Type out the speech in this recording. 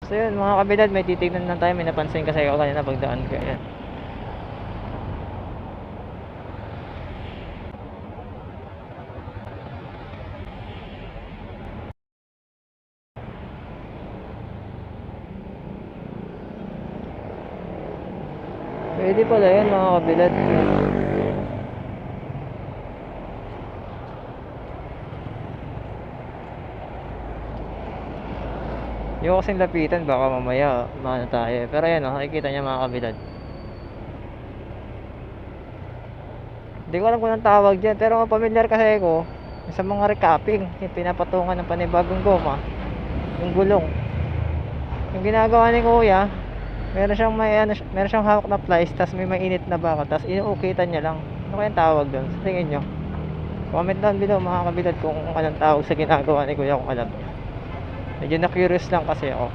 So yun mga kabilad, may titignan lang tayo. May napansin kasi ako kanina pagdaan ko. Ayan. Pwede pala yan mga kabilad. Yung kasing lapitan baka mamaya maano tayo. Pero ayan o, nakikita niya mga kabilad. Hindi ko alam kung anong tawag dyan, pero pamilyar kasi ako sa mga recapping, yung pinapatungan ng panibagong goma, yung gulong. Yung ginagawa ni kuya, meron siyang hawak na plies, tas may mainit na bakal, tas inuukitan niya lang. Ano kayang tawag doon? Sa tingin nyo? Comment down below mga kabilad kung anong tawag sa ginagawa ni kuya, kung alam. Medyo na curious lang kasi ako.